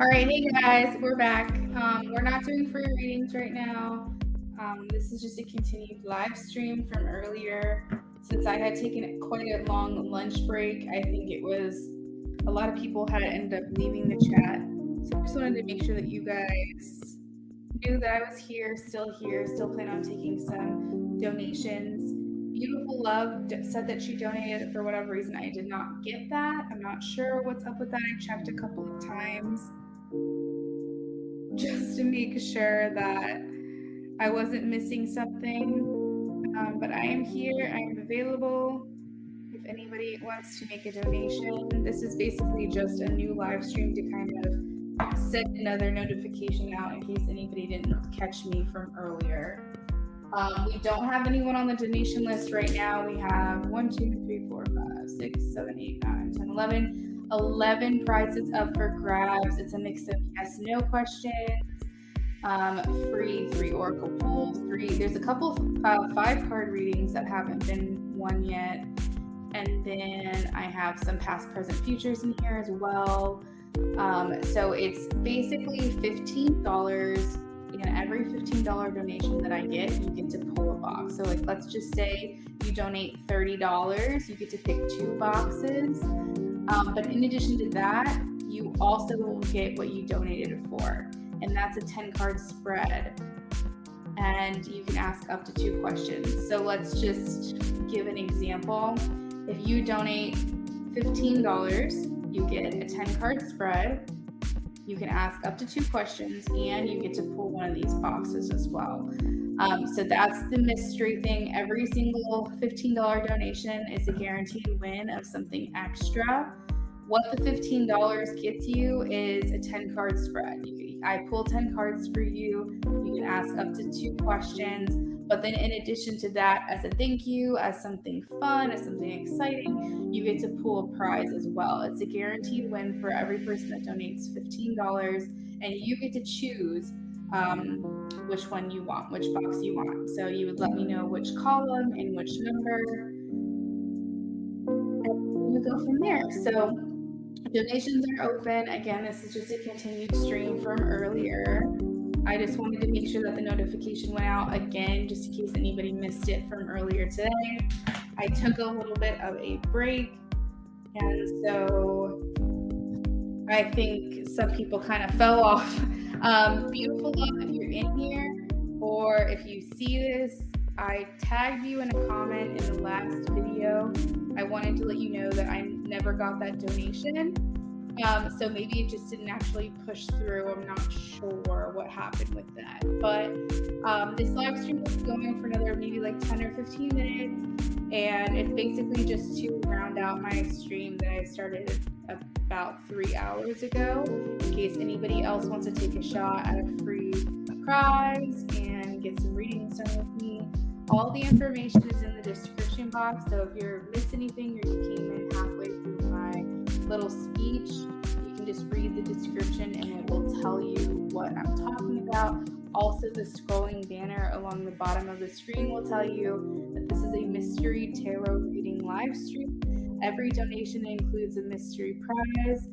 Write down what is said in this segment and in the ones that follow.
All right, hey guys, we're back. We're not doing free readings right now. This is just a continued live stream from earlier. Since I had taken quite a long lunch break, I think it was a lot of people had ended up leaving the chat. So I just wanted to make sure that you guys knew that I was here, still plan on taking some donations. Beautiful Love said that she donated for whatever reason. I did not get that. I'm not sure what's up with that. I checked a couple of times just to make sure that I wasn't missing something. But I am here. I am available. If anybody wants to make a donation, this is basically just a new live stream to kind of send another notification out in case anybody didn't catch me from earlier. We don't have anyone on the donation list right now. We have 1, 2, 3, 4, 5, 6, 7, 8, 9, 10, 11 prizes up for grabs. It's a mix of yes, no questions, free 3 Oracle pulls, there's a couple 5-card readings that haven't been won yet. And then I have some past, present, futures in here as well. So it's basically $15. And every $15 donation that I get, you get to pull a box. So like, let's just say you donate $30, you get to pick 2 boxes. But in addition to that, you also will get what you donated it for. And that's a 10-card spread. And you can ask up to 2 questions. So let's just give an example. If you donate $15, you get a 10-card spread. You can ask up to 2 questions, and you get to pull one of these boxes as well. So that's the mystery thing. Every single $15 donation is a guaranteed win of something extra. What the $15 gets you is a 10-card spread. I pull 10 cards for you. You can ask up to 2 questions. But then in addition to that, as a thank you, as something fun, as something exciting, you get to pull a prize as well. It's a guaranteed win for every person that donates $15, and you get to choose which one you want, which box you want. So you would let me know which column and which number, and we would go from there. So donations are open. Again, this is just a continued stream from earlier. I just wanted to make sure that the notification went out again, just in case anybody missed it from earlier today. I took a little bit of a break, and so I think some people kind of fell off. Beautiful Love, if you're in here, or if you see this, I tagged you in a comment in the last video. I wanted to let you know that I never got that donation. So maybe it just didn't actually push through. I'm not sure what happened with that. But this live stream is going for another maybe like 10 or 15 minutes. And it's basically just to round out my stream that I started about 3 hours ago. In case anybody else wants to take a shot at a free prize and get some readings done with me. All the information is in the description box. So if you're missed anything or you came in halfway through my little speech, you can just read the description and it will tell you what I'm talking about. Also, the scrolling banner along the bottom of the screen will tell you that this is a mystery tarot reading live stream. Every donation includes a mystery prize,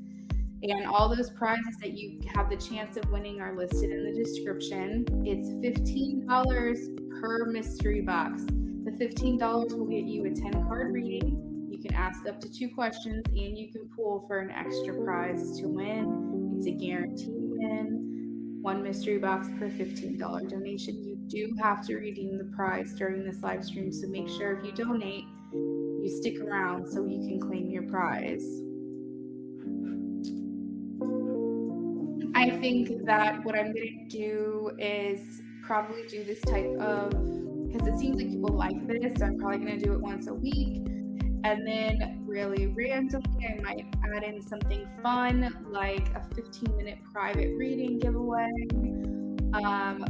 and all those prizes that you have the chance of winning are listed in the description. It's $15 per mystery box. The $15 will get you a 10-card reading. You can ask up to 2 questions, and you can pull for an extra prize to win. It's a guaranteed win. 1 mystery box per $15 donation. You do have to redeem the prize during this live stream, so make sure if you donate, you stick around so you can claim your prize. I think that what I'm going to do is probably do this type of, because it seems like people like this, so I'm probably going to do it once a week. And then really randomly, I might add in something fun, like a 15-minute private reading giveaway.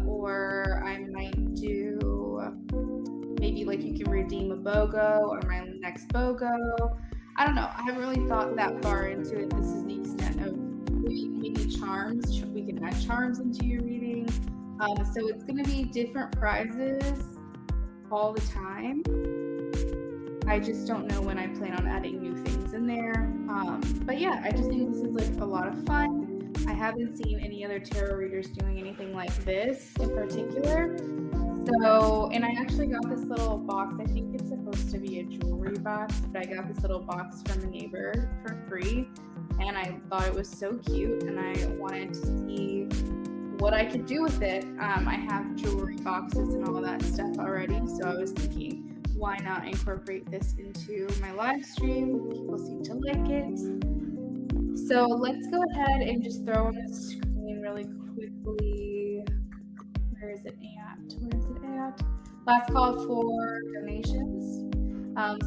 Or I might do maybe like you can redeem a BOGO or my next BOGO. I don't know. I haven't really thought that far into it. This is the extent of maybe charms. We can add charms into your reading. So it's going to be different prizes all the time. I just don't know when I plan on adding new things in there. But yeah, I just think this is like a lot of fun. I haven't seen any other tarot readers doing anything like this in particular. So, and I actually got this little box. I think it's supposed to be a jewelry box, but I got this little box from a neighbor for free, and I thought it was so cute, and I wanted to see what I could do with it. I have jewelry boxes and all that stuff already, so I was thinking, why not incorporate this into my live stream? People seem to like it. So let's go ahead and just throw on the screen really quickly. Where is it at? Last call for donations.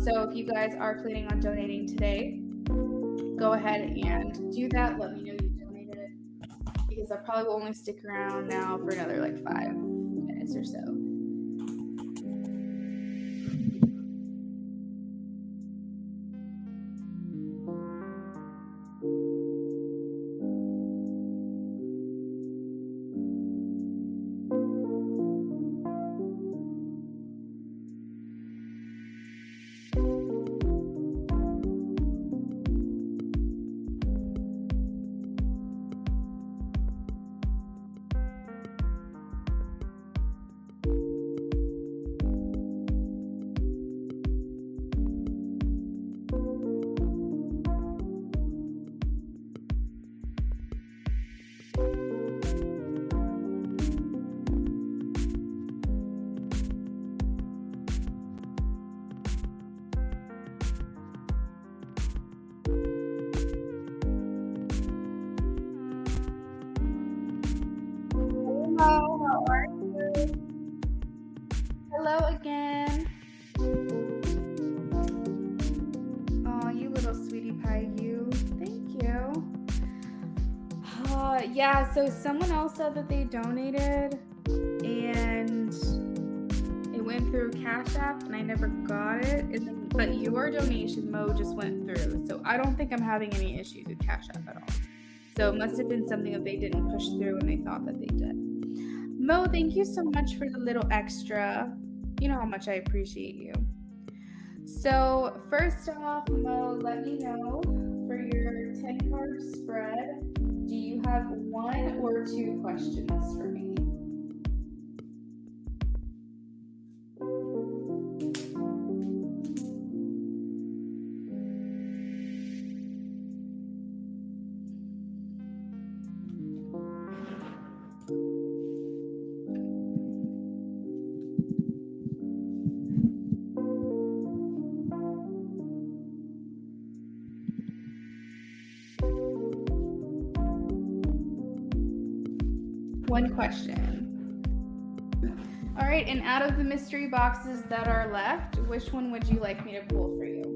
So if you guys are planning on donating today, go ahead and do that. Let me know you donated it, because I probably will only stick around now for another like 5 minutes or so. Hello, how are you? Hello again. Oh, you little sweetie pie, you. Thank you. Yeah, so someone else said that they donated and it went through Cash App and I never got it. But your donation, Mo, just went through. So I don't think I'm having any issues with Cash App at all. So it must have been something that they didn't push through and they thought that they did. Mo, thank you so much for the little extra. You know how much I appreciate you. So first off, Mo, let me know for your 10-card spread, do you have 1 or 2 questions for me? One question. All right, and out of the mystery boxes that are left, which one would you like me to pull for you?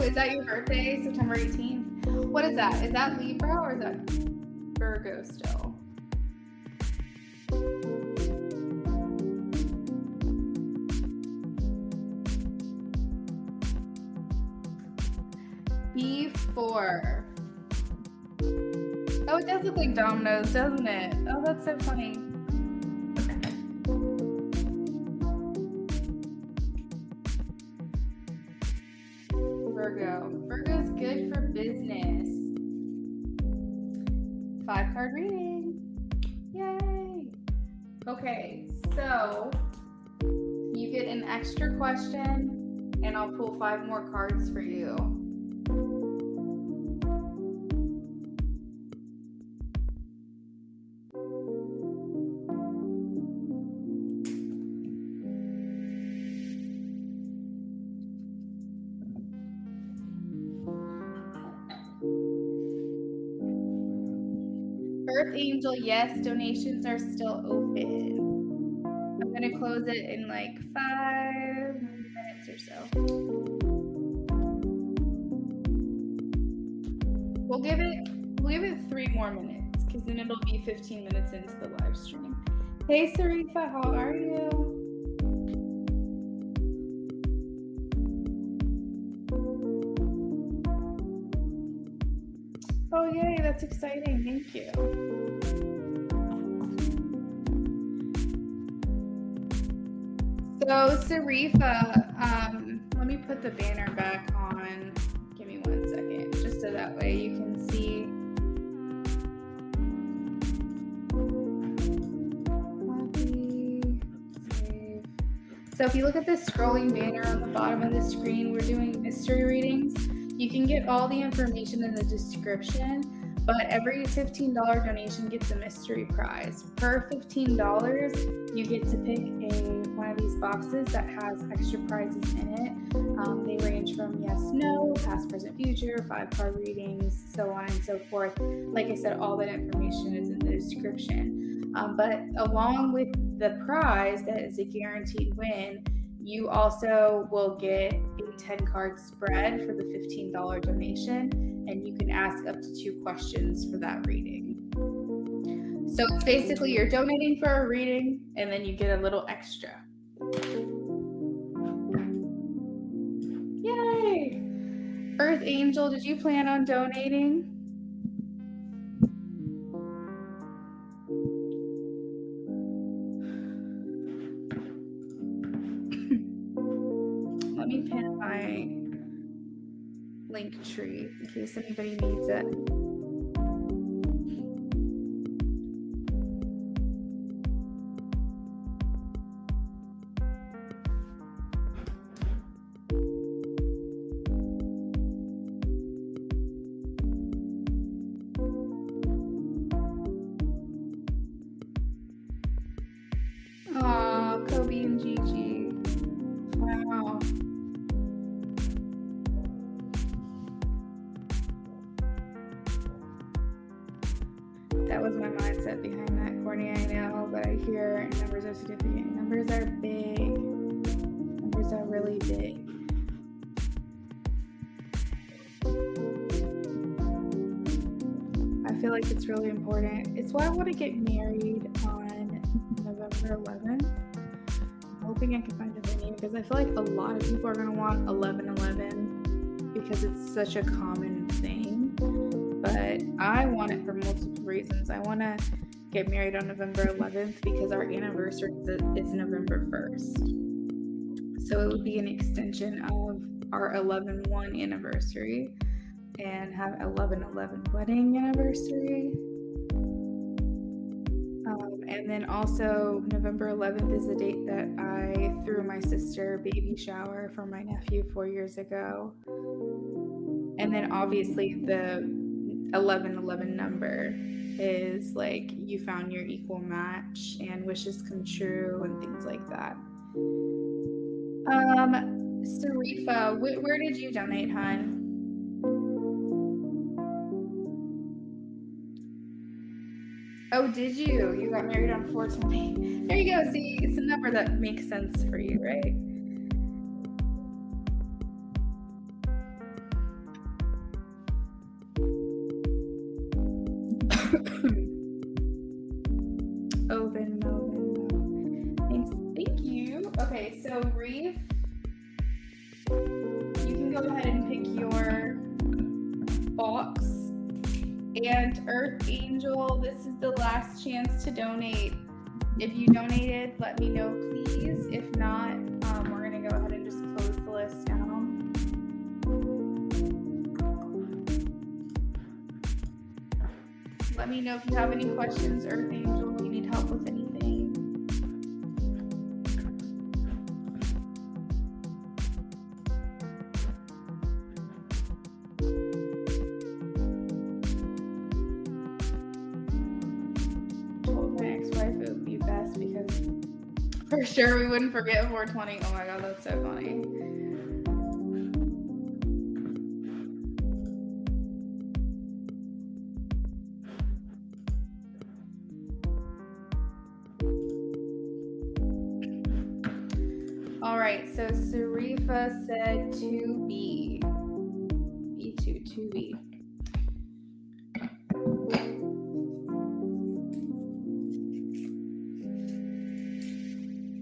Is that your birthday, September 18th? What is that? Is that Libra or is that Virgo still? B4. Oh, it does look like dominoes, doesn't it? Oh, that's so funny. Virgo. Virgo's good for business. 5-card reading. Yay. Okay, so you get an extra question and I'll pull 5 more cards for you. Earth Angel, yes, donations are still open. I'm going to close it in like 5 minutes or so. We'll give it 3 more minutes because then it'll be 15 minutes into the live stream. Hey, Saritha, how are you? that's exciting. Thank you. So Sarifa, let me put the banner back on. Give me 1 second, just so that way you can see. Copy, save. So if you look at this scrolling banner on the bottom of the screen, we're doing mystery readings. You can get all the information in the description, but every $15 donation gets a mystery prize. Per $15, you get to pick one of these boxes that has extra prizes in it. They range from yes, no, past, present, future, 5-card readings, so on and so forth. Like I said, all that information is in the description. But along with the prize that is a guaranteed win, you also will get a 10-card spread for the $15 donation, and you can ask up to 2 questions for that reading. So it's basically you're donating for a reading, and then you get a little extra. Yay! Earth Angel, did you plan on donating? Let me pin my link tree in case anybody needs it. Aw, Kobe and Gigi. Wow. That was my mindset behind that, Courtney. I know, but I hear numbers are significant. Numbers are big. Numbers are really big. I feel like it's really important. It's why I want to get married on November 11th. I'm hoping I can find a venue because I feel like a lot of people are going to want 11/11 because it's such a common thing. But I want it for multiple reasons. I want to get married on November 11th because our anniversary is November 1st. So it would be an extension of our 11/1 anniversary and have 11/11 wedding anniversary. And then also November 11th is the date that I threw my sister a baby shower for my nephew 4 years ago. And then obviously the 11/11 number is like you found your equal match and wishes come true and things like that. Sarifa, where did you donate, hon? Oh, did you? You got married on 4/20. There you go. See, it's a number that makes sense for you, right? Melvin. Thank you. Okay, so Reef, you can go ahead and pick your box. And Earth Angel, this is the last chance to donate. If you donated, let me know, please. If not, we're going to go ahead and just close the list down. Let me know if you have any questions, Earth Angel, if you need help with anything. For sure, we wouldn't forget 4/20. Oh my god, that's so funny. All right, so Sarifa said 2B. B2, 2B.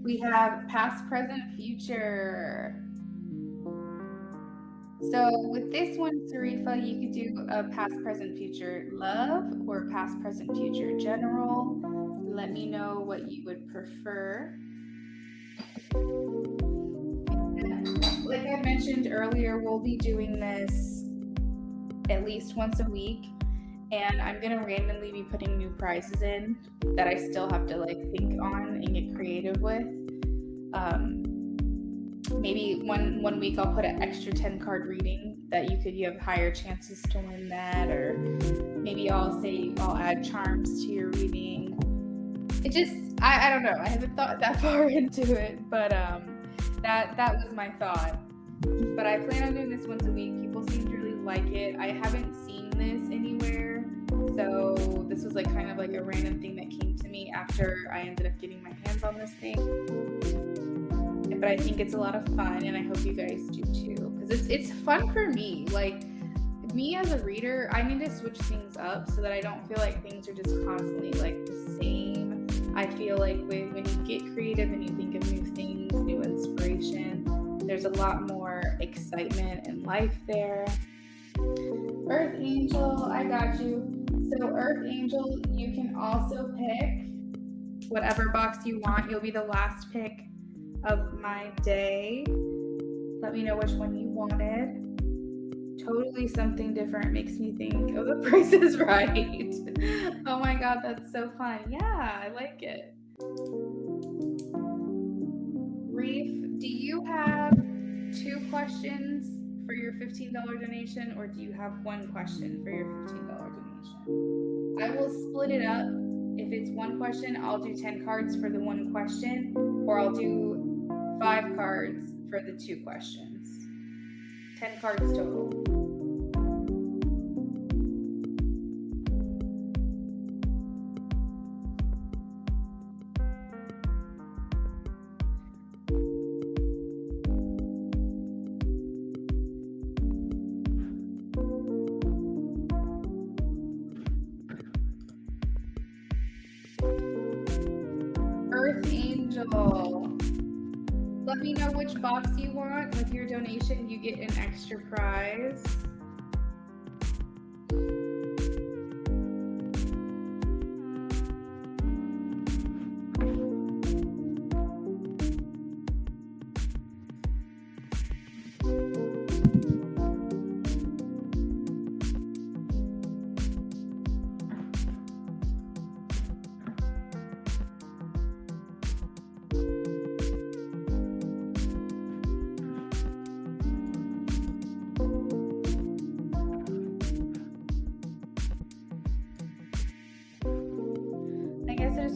We have past, present, future. So with this one, Sarifa, you could do a past, present, future love or past, present, future general. Let me know what you would prefer. Like I mentioned earlier, we'll be doing this at least once a week, and I'm gonna randomly be putting new prizes in that I still have to like think on and get creative with. Maybe one week I'll put an extra 10 card reading that you have higher chances to win that, or maybe I'll say I'll add charms to your reading. It just I don't know. I haven't thought that far into it, but that was my thought. But I plan on doing this once a week. People seem to really like it. I haven't seen this anywhere, so this was like kind of like a random thing that came to me after I ended up getting my hands on this thing. But I think it's a lot of fun, and I hope you guys do too, because it's fun for me. Like me as a reader, I need to switch things up so that I don't feel like things are just constantly like the same. I feel like when you get creative and you think of new things, new inspiration, there's a lot more excitement and life there. Earth Angel, I got you. So Earth Angel, you can also pick whatever box you want. You'll be the last pick of my day. Let me know which one you wanted. Totally something different. Makes me think, oh, The Price is Right. Oh my god, that's so fun. Yeah, I like it. Reef, do you have 2 questions for your $15 donation, or do you have 1 question for your $15 donation? I will split it up. If it's 1 question, I'll do 10 cards for the 1 question, or I'll do 5 cards for the 2 questions. 10 cards total. Earth Angel. Let me know which box you want. With your donation, you get an extra prize.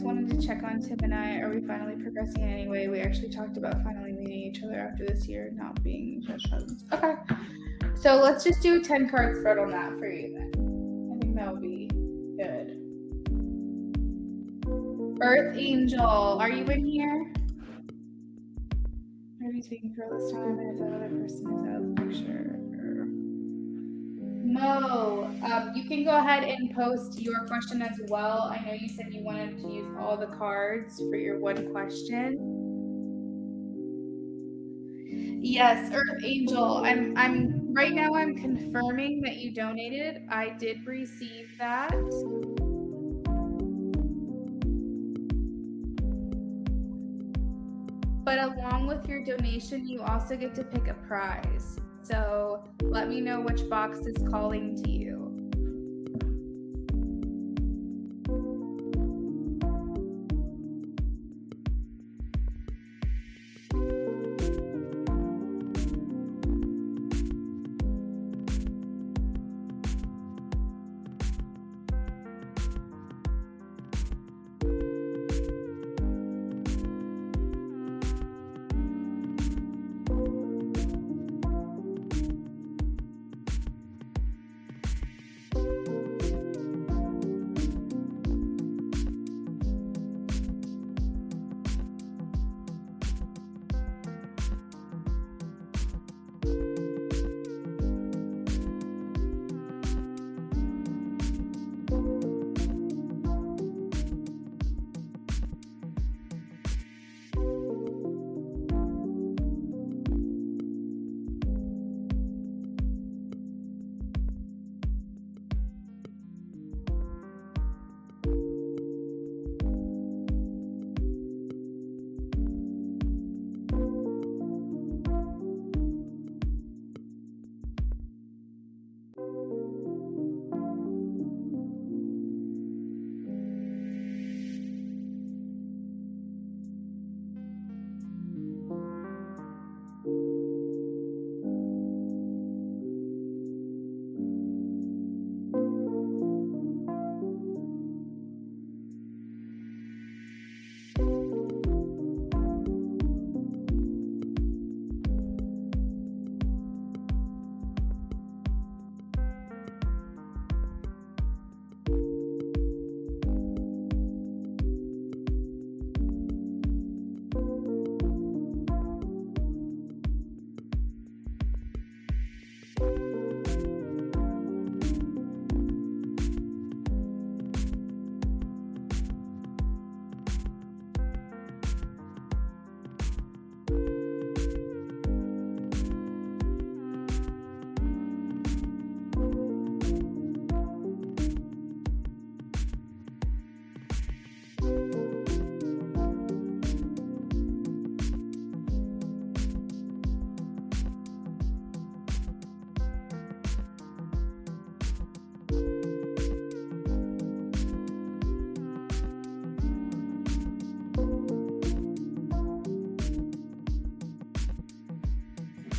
Wanted to check on Tim and I. Are we finally progressing in any way? We actually talked about finally meeting each other after this year not being such husbands. Okay. So let's just do 10 card spread on that for you then. I think that would be good. Earth Angel, are you in here? Are you speaking for this time? And if that other person is out of the picture. Mo, you can go ahead and post your question as well. I know you said you wanted to use all the cards for your 1 question. Yes, Earth Angel. I'm right now I'm confirming that you donated. I did receive that. But along with your donation, you also get to pick a prize. So let me know which box is calling to you.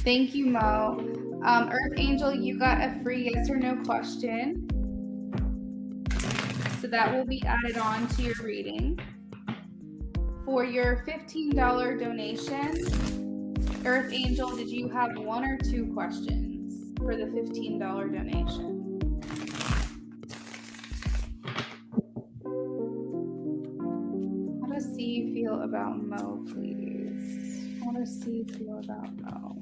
Thank you, Mo. Earth Angel, you got a free yes or no question. So that will be added on to your reading. For your $15 donation, Earth Angel, did you have one or two questions for the $15 donation? How does C feel about Mo, please? How does C feel about Mo?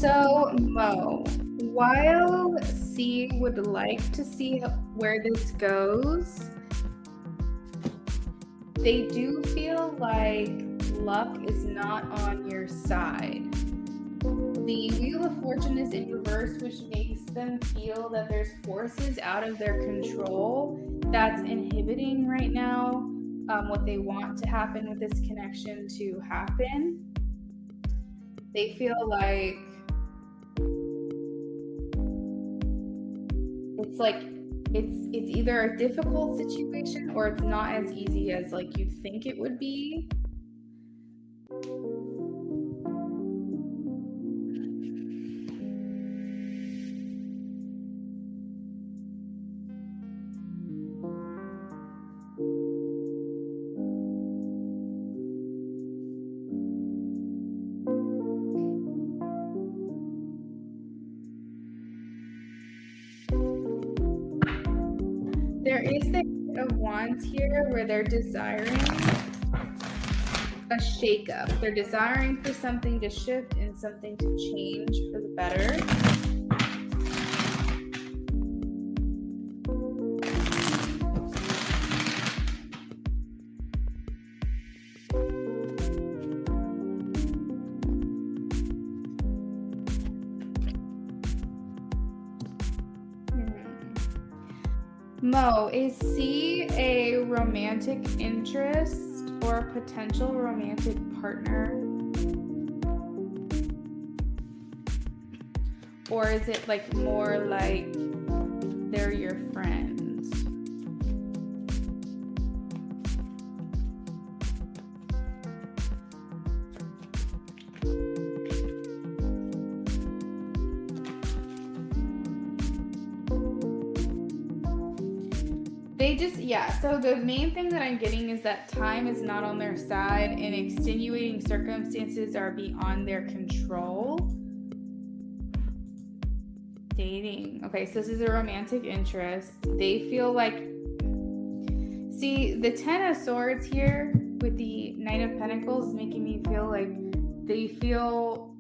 So, Mo, while C would like to see where this goes, they do feel like luck is not on your side. The Wheel of Fortune is in reverse, which makes them feel that there's forces out of their control that's inhibiting right now what they want to happen with this connection to happen. They feel like it's like it's either a difficult situation or it's not as easy as like you think it would be. There is the Eight of Wands here where they're desiring a shakeup. They're desiring for something to shift and something to change for the better. Mo, is C a romantic interest or a potential romantic partner? Or is it like more like they're your friends? They just, yeah, so the main thing that I'm getting is that time is not on their side and extenuating circumstances are beyond their control. Dating. Okay, so this is a romantic interest. They feel like, see, the Ten of Swords here with the Knight of Pentacles is making me feel like they feel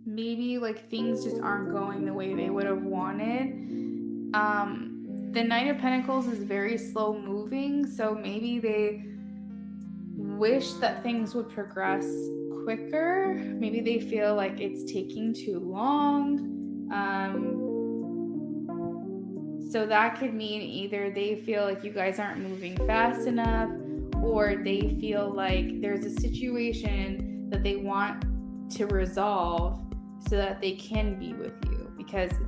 maybe like things just aren't going the way they would have wanted. The Knight of Pentacles is very slow moving, so maybe they wish that things would progress quicker. Maybe they feel like it's taking too long. So that could mean either they feel like you guys aren't moving fast enough, or they feel like there's a situation that they want to resolve so that they can be with you.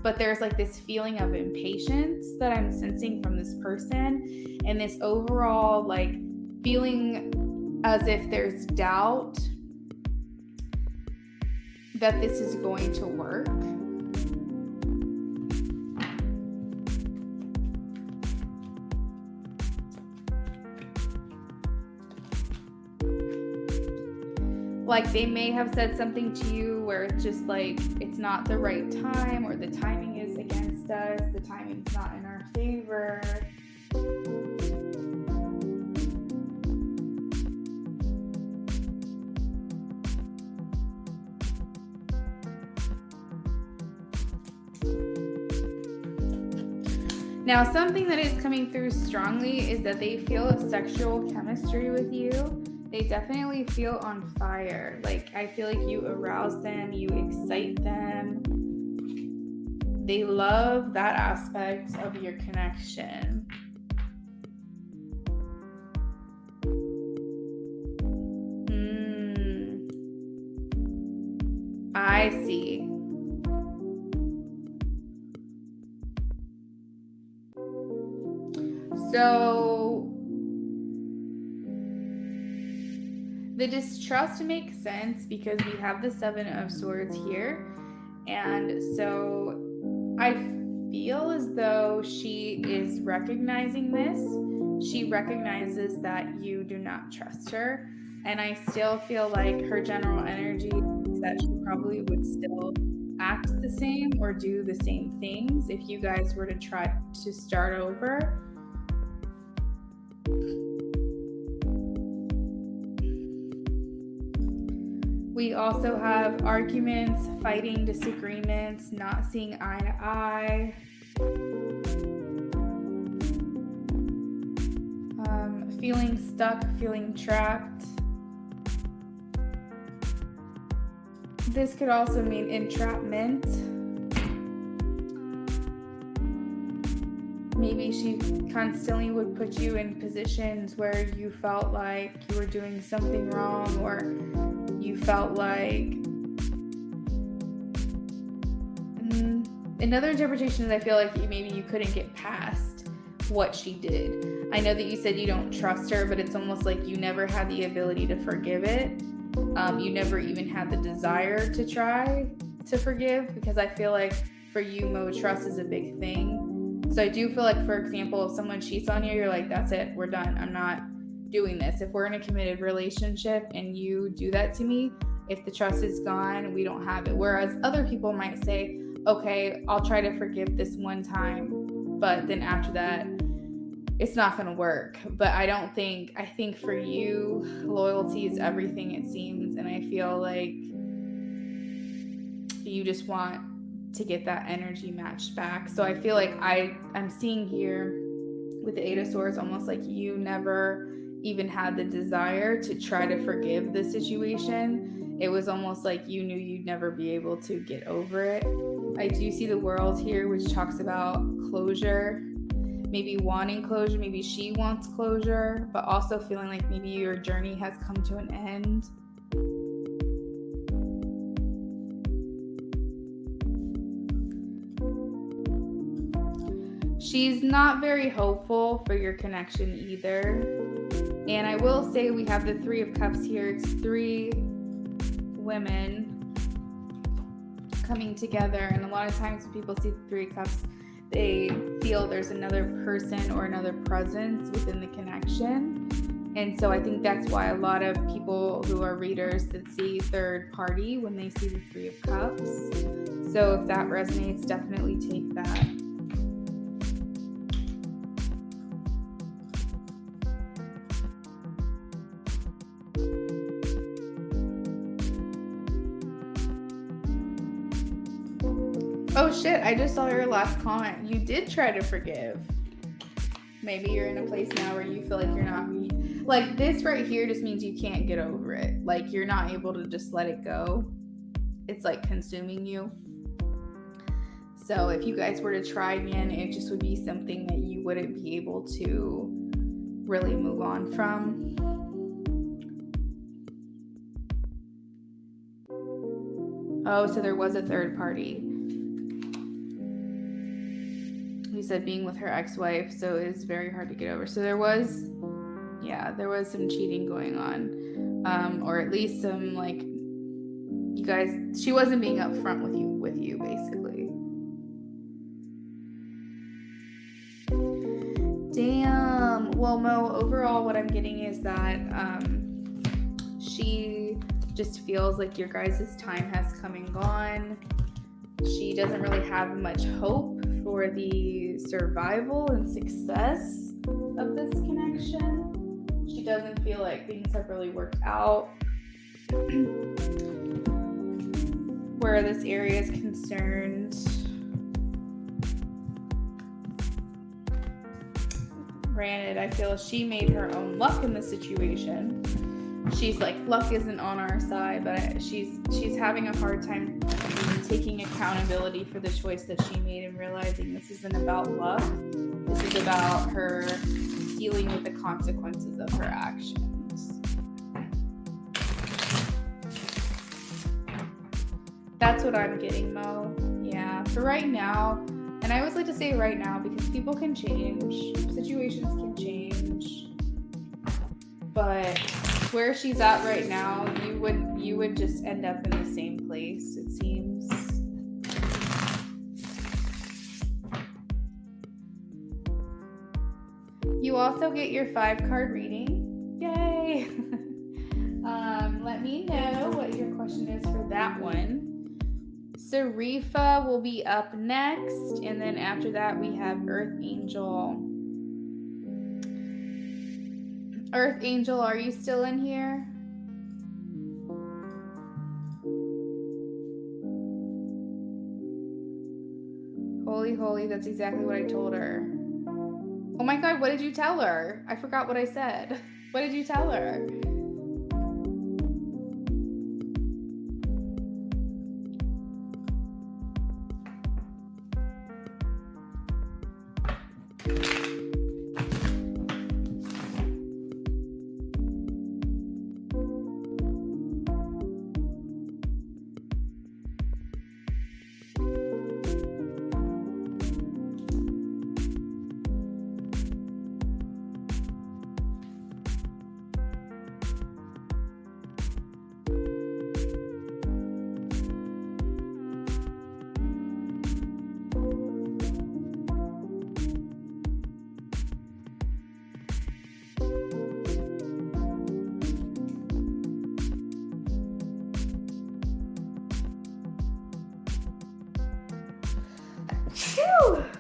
But there's like this feeling of impatience that I'm sensing from this person, and this overall like feeling as if there's doubt that this is going to work. Like they may have said something to you where it's just like it's not the right time, or the timing is against us, the timing's not in our favor. Now, something that is coming through strongly is that they feel a sexual chemistry with you. They definitely feel on fire. Like, I feel like you arouse them, you excite them. They love that aspect of your connection. I see. So the distrust makes sense because we have the Seven of Swords here. And so I feel as though she is recognizing this. She recognizes that you do not trust her. And I still feel like her general energy is that she probably would still act the same or do the same things if you guys were to try to start over. We also have arguments, fighting, disagreements, not seeing eye to eye. Feeling stuck, feeling trapped. This could also mean entrapment. Maybe she constantly would put you in positions where you felt like you were doing something wrong, or you felt like... Another interpretation is I feel like maybe you couldn't get past what she did. I know that you said you don't trust her, but it's almost like you never had the ability to forgive it. You never even had the desire to try to forgive, because I feel like for you, Mo, trust is a big thing. So I do feel like, for example, if someone cheats on you, you're like, that's it, we're done. I'm not doing this. If we're in a committed relationship and you do that to me, if the trust is gone, we don't have it. Whereas other people might say, okay, I'll try to forgive this one time, but then after that, it's not going to work. But I think for you, loyalty is everything, it seems. And I feel like you just want to get that energy matched back. So I feel like I'm seeing here with the Eight of Swords, almost like you never even had the desire to try to forgive the situation. It was almost like you knew you'd never be able to get over it. I do see the World here, which talks about closure, maybe wanting closure, maybe she wants closure, but also feeling like maybe your journey has come to an end. She's not very hopeful for your connection either. And I will say we have the Three of Cups here. It's three women coming together. And a lot of times when people see the Three of Cups, they feel there's another person or another presence within the connection. And so I think that's why a lot of people who are readers that see third party when they see the Three of Cups. So if that resonates, definitely take that. Oh shit, I just saw your last comment. You did try to forgive. Maybe you're in a place now where you feel like you're not... Like, this right here just means you can't get over it. Like, you're not able to just let it go. It's like consuming you. So if you guys were to try again, it just would be something that you wouldn't be able to really move on from. Oh, so there was a third party. You said being with her ex-wife, so it's very hard to get over. So there was some cheating going on, or at least some, like, you guys, she wasn't being upfront with you basically. Damn. Well, Mo, overall what I'm getting is that she just feels like your guys' time has come and gone. She doesn't really have much hope for the survival and success of this connection. She doesn't feel like things have really worked out where this area is concerned. Granted, I feel she made her own luck in the situation. She's like, luck isn't on our side, but she's having a hard time taking accountability for the choice that she made and realizing this isn't about luck. This is about her dealing with the consequences of her actions. That's what I'm getting, Mo. Yeah, for right now, and I always like to say right now because people can change, situations can change, but where she's at right now, you would just end up in the same place, it seems. You also get your 5-card reading. Yay! Let me know what your question is for that one. Sarifa will be up next, and then after that we have Earth Angel. Earth Angel, are you still in here? Holy, that's exactly what I told her. Oh my God, what did you tell her? I forgot what I said. What did you tell her?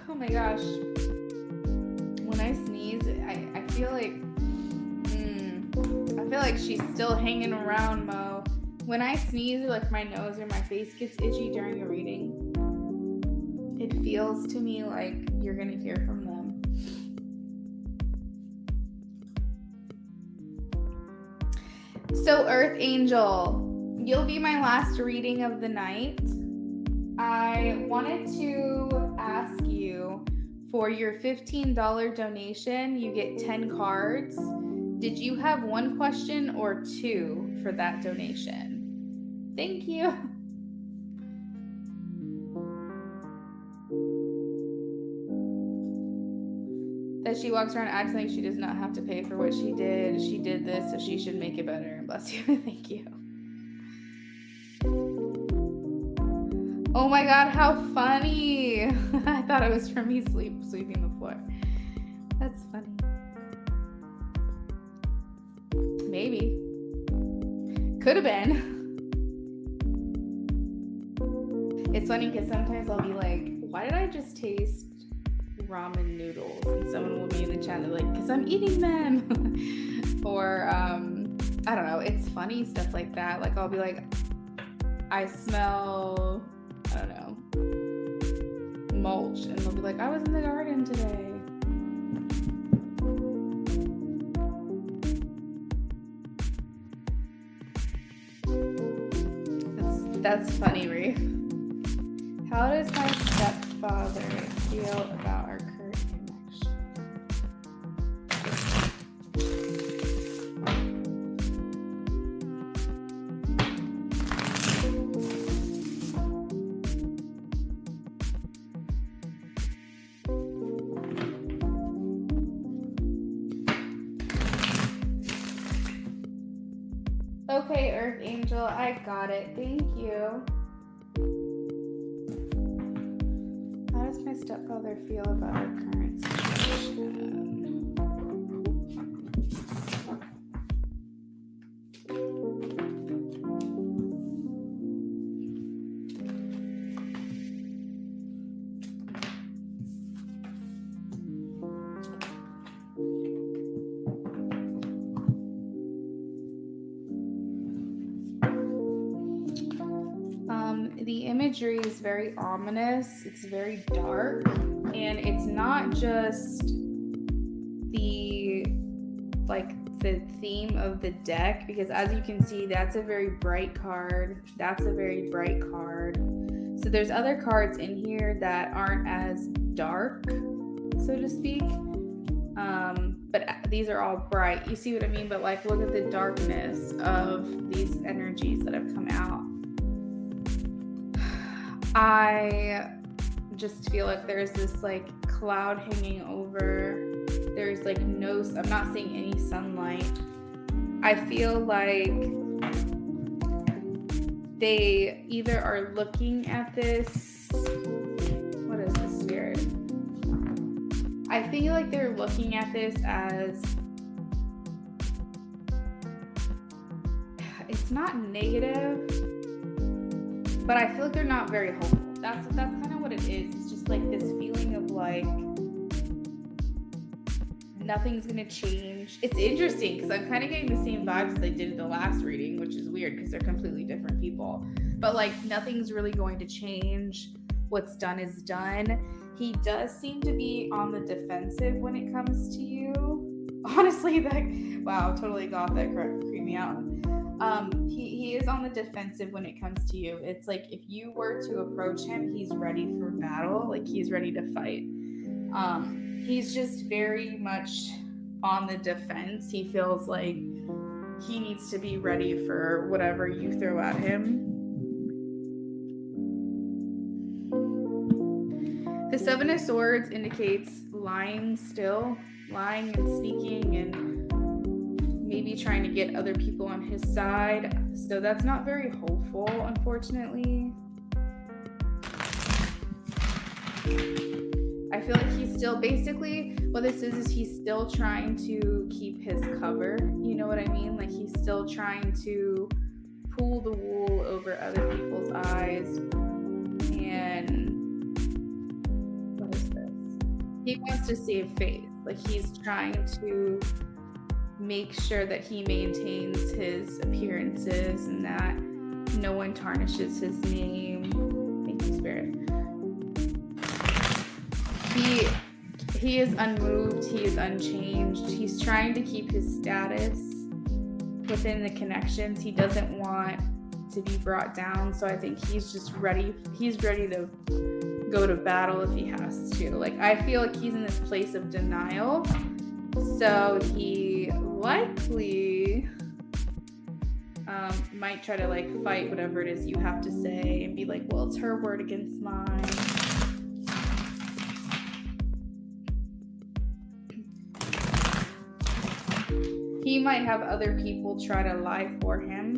Oh my gosh. When I sneeze, I feel like she's still hanging around, Mo. When I sneeze, like my nose or my face gets itchy during a reading, it feels to me like you're gonna hear from them. So Earth Angel, you'll be my last reading of the night. I wanted to ask you, for your $15 donation, you get 10 cards. Did you have one question or two for that donation? Thank you. That she walks around acting like she does not have to pay for what she did. She did this, so she should make it better. Bless you. Thank you. Oh my God, how funny. I thought it was from me sweeping the floor. That's funny. Maybe. Could have been. It's funny because sometimes I'll be like, why did I just taste ramen noodles? And someone will be in the chat and they're like, because I'm eating them. Or, I don't know. It's funny stuff like that. Like I'll be like, I smell, I don't know, mulch. And they'll be like, I was in the garden today. That's funny, Reef. How does my stepfather feel about our current connection? Okay, Earth Angel, I got it. Thank you. How does my stepfather feel about our current situation? the imagery is very ominous. It's very dark, and it's not just the theme of the deck, because as you can see, that's a very bright card. That's a very bright card. So there's other cards in here that aren't as dark, so to speak. But these are all bright. You see what I mean? But like, look at the darkness of these energies that have come out. I just feel like there's this like cloud hanging over. There's like no, I'm not seeing any sunlight. I feel like they either are looking at this, what is the spirit? I feel like they're looking at this as, it's not negative, but I feel like they're not very hopeful. That's kind of what it is. It's just like this feeling of like nothing's gonna change. It's interesting because I'm kind of getting the same vibes as I did in the last reading, which is weird because they're completely different people. But like, nothing's really going to change. What's done is done. He does seem to be on the defensive when it comes to you. Honestly, wow, totally got that, creeped me out. He is on the defensive when it comes to you. It's like if you were to approach him, he's ready for battle. Like, he's ready to fight. He's just very much on the defense. He feels like he needs to be ready for whatever you throw at him. The Seven of Swords indicates lying still, lying and sneaking and maybe trying to get other people on his side. So that's not very hopeful, unfortunately. I feel like he's still, basically what this is he's still trying to keep his cover. You know what I mean? Like, he's still trying to pull the wool over other people's eyes. And what is this? He wants to save face. Like, he's trying to make sure that he maintains his appearances and that no one tarnishes his name. Thank you, Spirit. He is unmoved. He is unchanged. He's trying to keep his status within the connections. He doesn't want to be brought down. So I think he's just ready. He's ready to go to battle if he has to. Like, I feel like he's in this place of denial. So he likely might try to like fight whatever it is you have to say and be like, well, it's her word against mine. He might have other people try to lie for him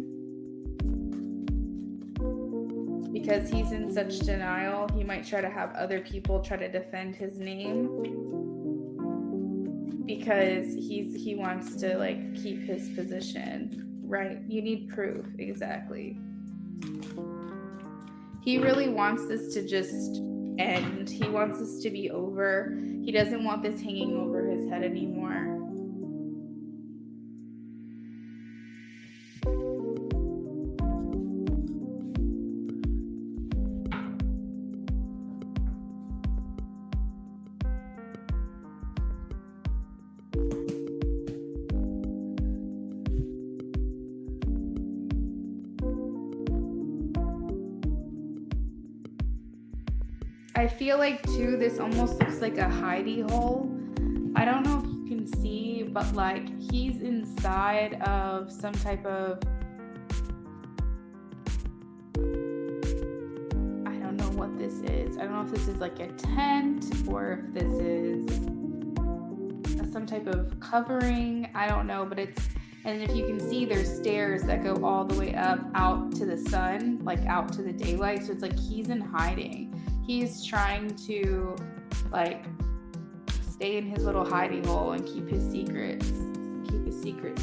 because he's in such denial. He might try to have other people try to defend his name because he wants to like keep his position, right? You need proof, exactly. He really wants this to just end. He wants this to be over. He doesn't want this hanging over his head anymore. I feel like too, this almost looks like a hidey hole. I don't know if you can see, but like he's inside of some type of, I don't know what this is. I don't know if this is like a tent or if this is some type of covering. I don't know, but it's, and if you can see, there's stairs that go all the way up out to the sun, like out to the daylight. So it's like he's in hiding. He's trying to like stay in his little hidey hole and keep his secrets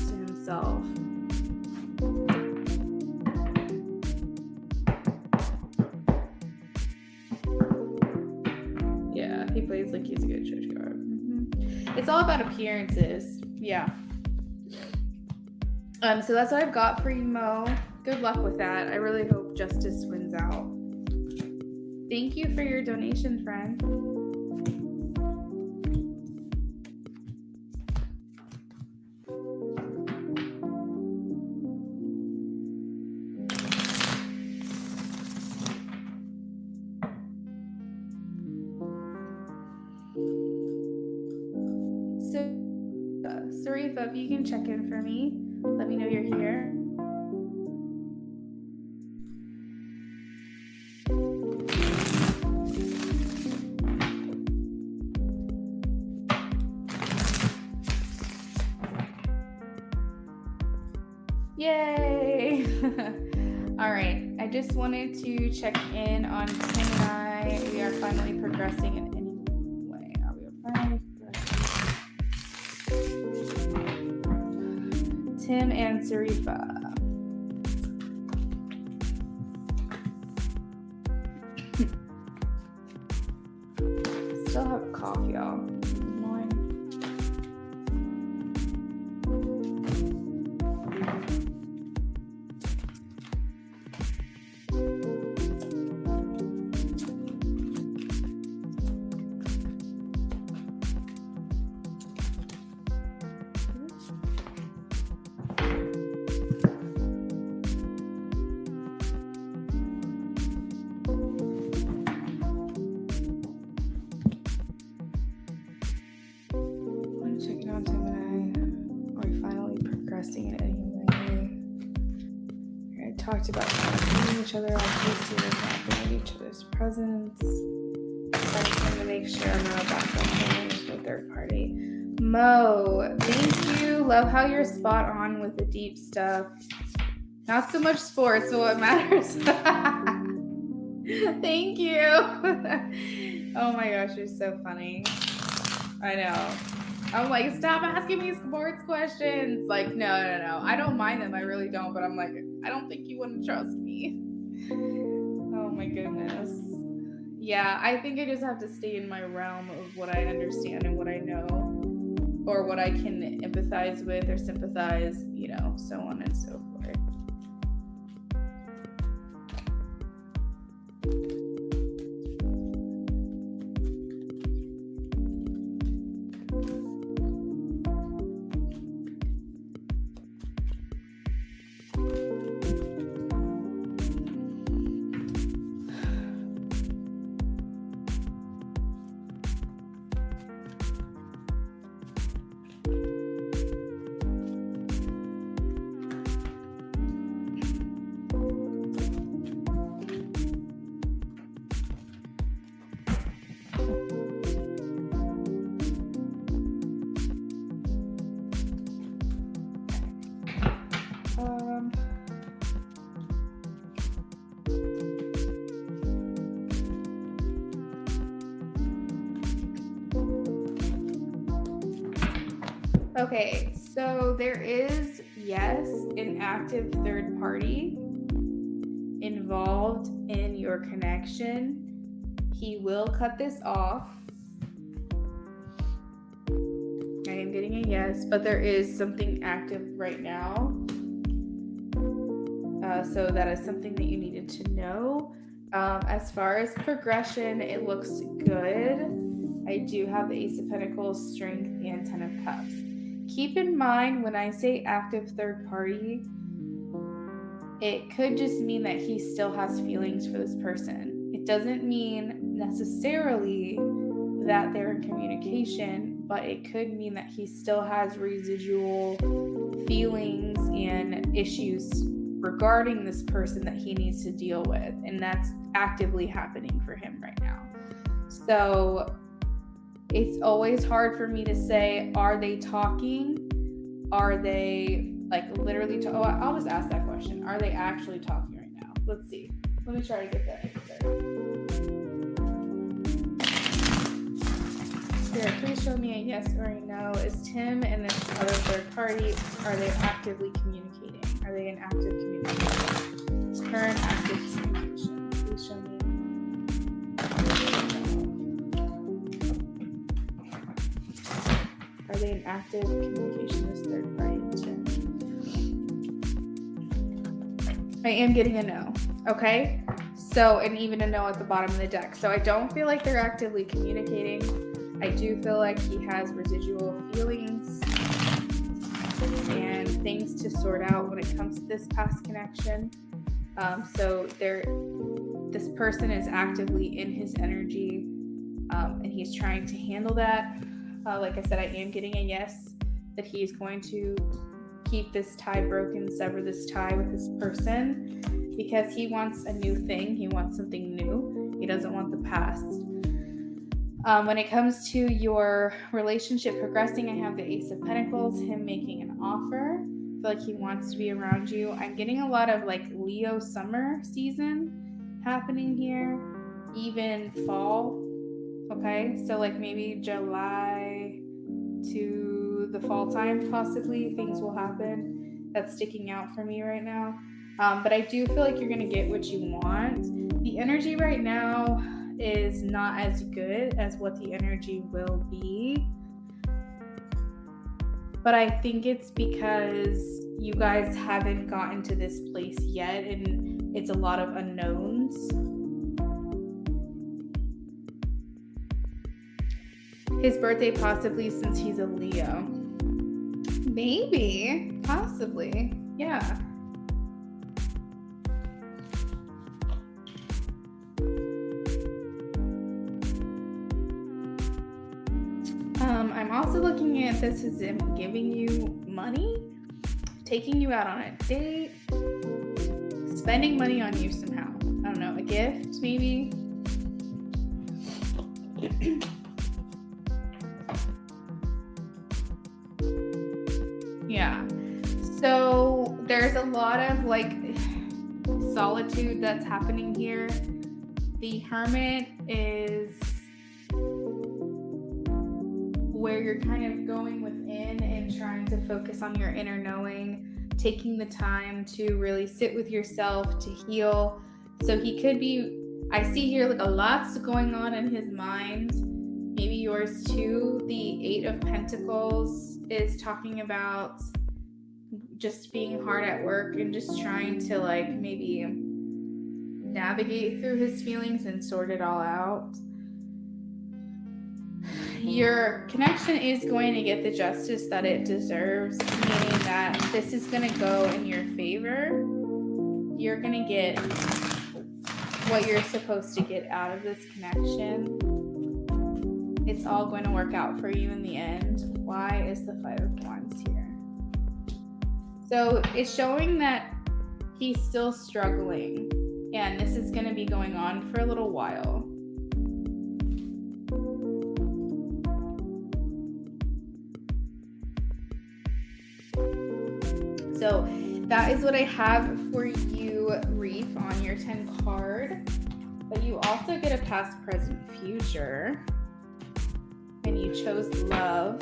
to himself. Yeah, he plays like he's a good church guard. Mm-hmm. It's all about appearances. Yeah. So that's what I've got for you, Mo. Good luck with that. I really hope justice wins out. Thank you for your donation, friend. Sarifa, if you can check in for me, let me know you're here. Yay! All right, I just wanted to check in on Tim and I. We are finally progressing in any way. We are finally progressing. Tim and Sarifa. Still have a cough, y'all. Checking on Tim and I. Are we finally progressing in any way? I talked about seeing each other on PC and not in each other's presence. I trying to make sure I'm not back on the third party. Mo, thank you. Love how you're spot on with the deep stuff. Not so much sports, but what matters. Thank you. Oh my gosh, you're so funny. I know. I'm like, stop asking me sports questions. Like, no. I don't mind them. I really don't. But I'm like, I don't think you wouldn't trust me. Oh my goodness. Yeah, I think I just have to stay in my realm of what I understand and what I know, or what I can empathize with or sympathize, so on and so forth. Okay, so there is, yes, an active third party involved in your connection. He will cut this off. I am getting a yes, but there is something active right now. So that is something that you needed to know. As far as progression, it looks good. I do have the Ace of Pentacles, Strength, and Ten of Cups. Keep in mind when I say active third party, it could just mean that he still has feelings for this person. It doesn't mean necessarily that they're in communication, but it could mean that he still has residual feelings and issues regarding this person that he needs to deal with. And that's actively happening for him right now. So it's always hard for me to say, are they talking? Are they literally I'll just ask that question. Are they actually talking right now? Let's see. Let me try to get that answer. Spirit, please show me a yes or a no. Is Tim and this other third party, are they actively communicating? Are they in active communication? Current active communication. Please show me. Are they in active communication with third party? I am getting a no. Okay. So, and even a no at the bottom of the deck. So I don't feel like they're actively communicating. I do feel like he has residual feelings and things to sort out when it comes to this past connection. So this person is actively in his energy, and he's trying to handle that. Like I said, I am getting a yes, that he's going to keep this tie broken, sever this tie with this person, because he wants a new thing. He wants something new. He doesn't want the past. When it comes to your relationship progressing, I have the Ace of Pentacles, him making an offer. I feel like he wants to be around you. I'm getting a lot of like Leo summer season happening here, even fall. Okay, so like maybe July to the fall time, possibly things will happen. That's sticking out for me right now. But I do feel like you're going to get what you want. The energy right now is not as good as what the energy will be. But I think it's because you guys haven't gotten to this place yet, and it's a lot of unknowns. His birthday, possibly, since he's a Leo. Maybe, possibly, yeah. I'm also looking at this as him giving you money, taking you out on a date, spending money on you somehow. I don't know, a gift maybe. Yeah. So there's a lot of like solitude that's happening here. The Hermit is where you're kind of going within and trying to focus on your inner knowing, taking the time to really sit with yourself, to heal. So he could be, I see here like a lot's going on in his mind, maybe yours too. The Eight of Pentacles is talking about just being hard at work and just trying to like maybe navigate through his feelings and sort it all out. Your connection is going to get the justice that it deserves, meaning that this is going to go in your favor. You're going to get what you're supposed to get out of this connection. It's all going to work out for you in the end. Why is the Five of Wands here? So it's showing that he's still struggling, and this is going to be going on for a little while. So that is what I have for you, Reef, on your 10 card. But you also get a past, present, future. And you chose love.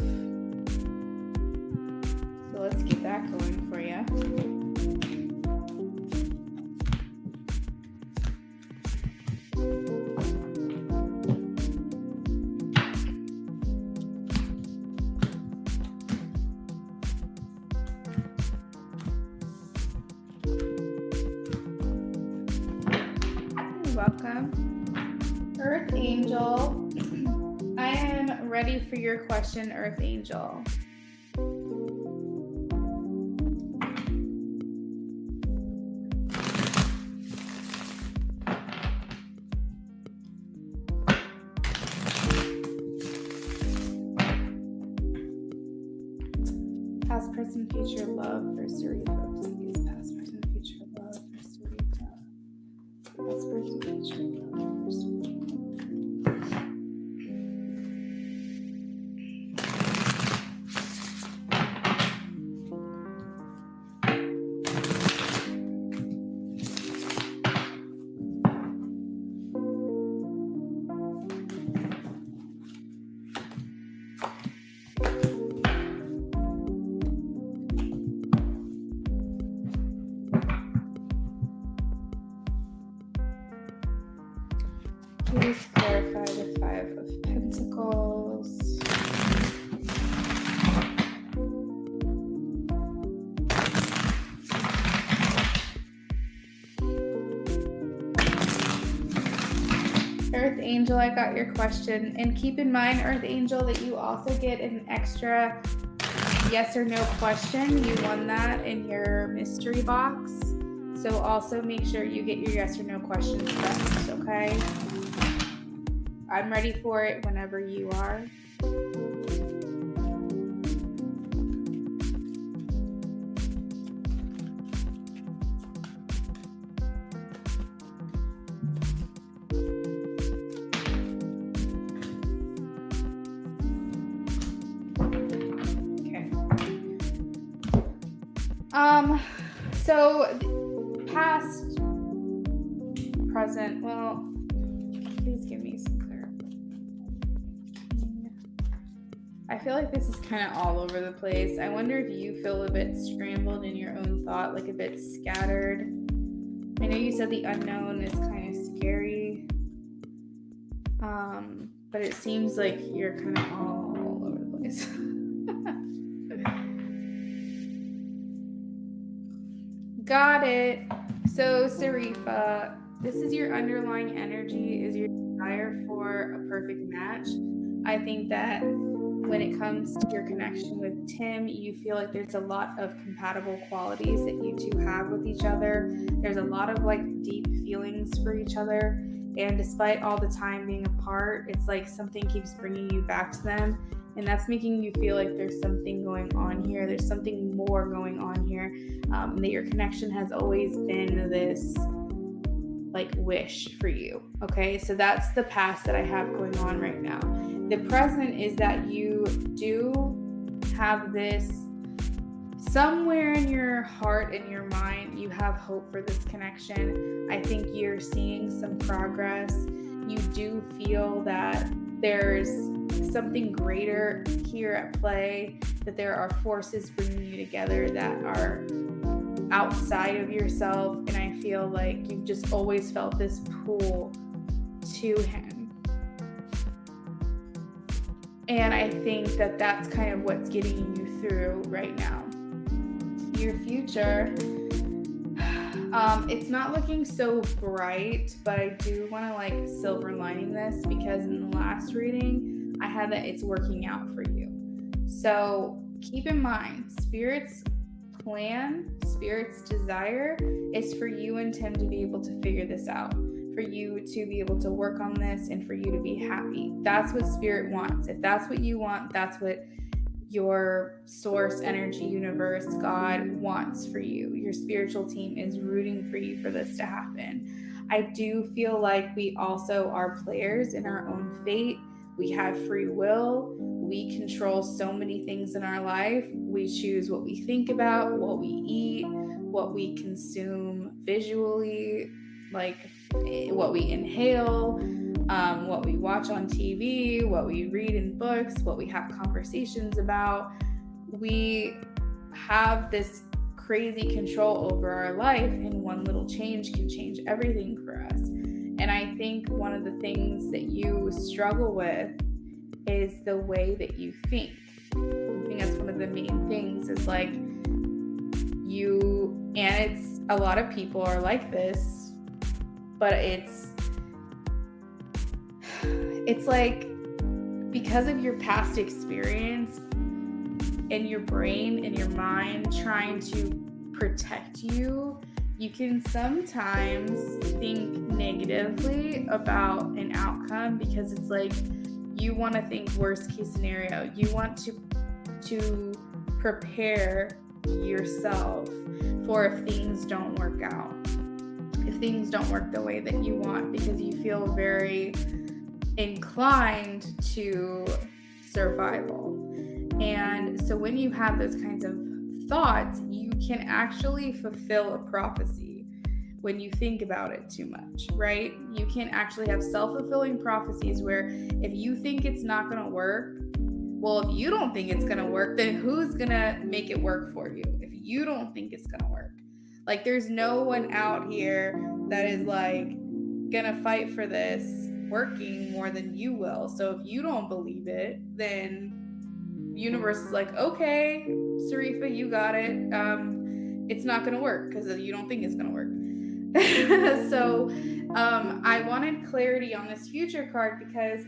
So let's get that going for you. Welcome. Earth Angel. I am ready for your question, Earth Angel. Past, present, future, love for Sarita, please. Past, present, future, love for Sarita. Past, present, future, love for Sarita. Please clarify the Five of Pentacles. Angel, I got your question. And keep in mind, Earth Angel, that you also get an extra yes or no question. You won that in your mystery box. So also make sure you get your yes or no questions first, okay? I'm ready for it whenever you are. So past, present, well, please give me some clarification. I feel like this is kind of all over the place. I wonder if you feel a bit scrambled in your own thought, like a bit scattered. I know you said the unknown is kind of scary, but it seems like you're kind of all over the place. Got it. So, Sarifa, this is your underlying energy, is your desire for a perfect match. I think that when it comes to your connection with Tim, you feel like there's a lot of compatible qualities that you two have with each other. There's a lot of like deep feelings for each other. And despite all the time being apart, it's like something keeps bringing you back to them. And that's making you feel like there's something going on here. There's something more going on here. That your connection has always been this like wish for you. Okay, so that's the past that I have going on right now. The present is that you do have this somewhere in your heart and your mind, you have hope for this connection. I think you're seeing some progress. You do feel that there's something greater here at play, that there are forces bringing you together that are outside of yourself. And I feel like you've just always felt this pull to him. And I think that that's kind of what's getting you through right now. Your future, it's not looking so bright, but I do want to like silver lining this, because in the last reading I had that it's working out for you. So keep in mind, Spirit's plan, Spirit's desire is for you and Tim to be able to figure this out, for you to be able to work on this, and for you to be happy. That's what Spirit wants. If that's what you want, that's what your source energy, universe, God wants for you. Your spiritual team is rooting for you for this to happen. I do feel like we also are players in our own fate. We have free will. We control so many things in our life. We choose what we think about, what we eat, what we consume visually, like what we inhale, what we watch on TV, what we read in books, what we have conversations about. We have this crazy control over our life, and one little change can change everything for us. And I think one of the things that you struggle with is the way that you think. I think that's one of the main things, is like you, and it's a lot of people are like this, but it's like because of your past experience and your brain and your mind trying to protect you, you can sometimes think negatively about an outcome, because it's like you want to think worst case scenario. You want to prepare yourself for if things don't work out, if things don't work the way that you want, because you feel very inclined to survival. And so when you have those kinds of thoughts, you can actually fulfill a prophecy when you think about it too much, right? You can actually have self-fulfilling prophecies where if you think it's not going to work, well, if you don't think it's going to work, then who's going to make it work for you if you don't think it's going to work? Like, there's no one out here that is like going to fight for this working more than you will. So if you don't believe it, then universe is like, okay, Sarifa, you got it. It's not going to work because you don't think it's going to work. So I wanted clarity on this future card because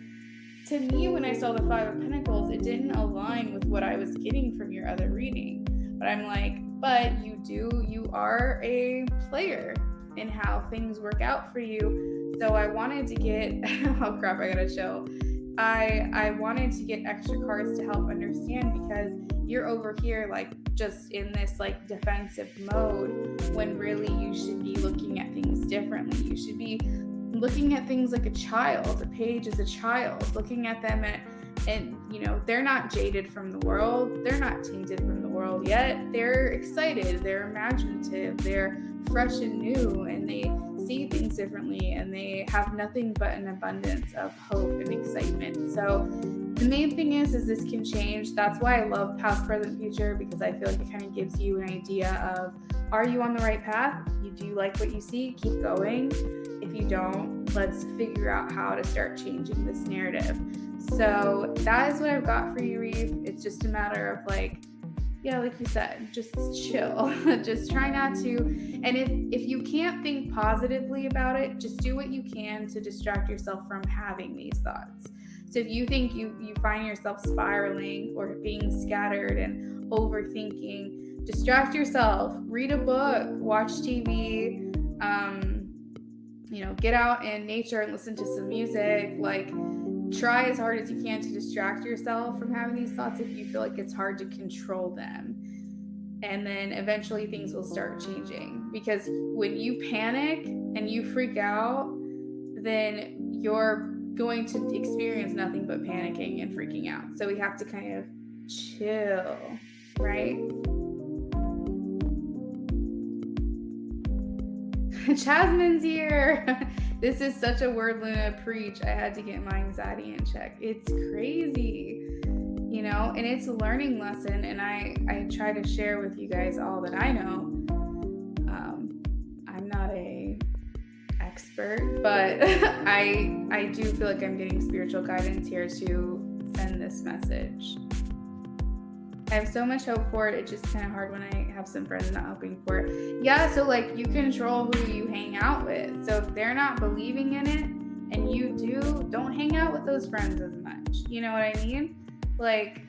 to me, when I saw the Five of Pentacles, it didn't align with what I was getting from your other reading. But I'm like, but you are a player in how things work out for you. So I wanted to get, oh crap, I gotta show. I wanted to get extra cards to help understand because you're over here like just in this like defensive mode when really you should be looking at things differently. You should be looking at things like a child. A page is a child, looking at them and you know, they're not jaded from the world. They're not tainted from the world yet. They're excited. They're imaginative. They're fresh and new, and they see things differently, and they have nothing but an abundance of hope and excitement. So the main thing is this can change. That's why I love past, present, future, because I feel like it kind of gives you an idea of, are you on the right path? You do like what you see, keep going. If you don't, let's figure out how to start changing this narrative. So that is what I've got for you, Reef. It's just a matter of like, yeah, like you said, just chill. Just try not to. And if you can't think positively about it, just do what you can to distract yourself from having these thoughts. So if you think you find yourself spiraling or being scattered and overthinking, distract yourself. Read a book, watch TV, you know, get out in nature and listen to some music. Like, try as hard as you can to distract yourself from having these thoughts if you feel like it's hard to control them. And then eventually things will start changing. Because when you panic and you freak out, then you're going to experience nothing but panicking and freaking out. So we have to kind of chill, right? Jasmine's here. This is such a word, Luna. Preach. I had to get my anxiety in check. It's crazy, you know, and it's a learning lesson. And I try to share with you guys all that I know. I'm not a expert, but I do feel like I'm getting spiritual guidance here to send this message. I have so much hope for it. It's just kind of hard when I have some friends not hoping for it. Yeah, so like you control who you hang out with. So if they're not believing in it and you do, don't hang out with those friends as much. You know what I mean? Like,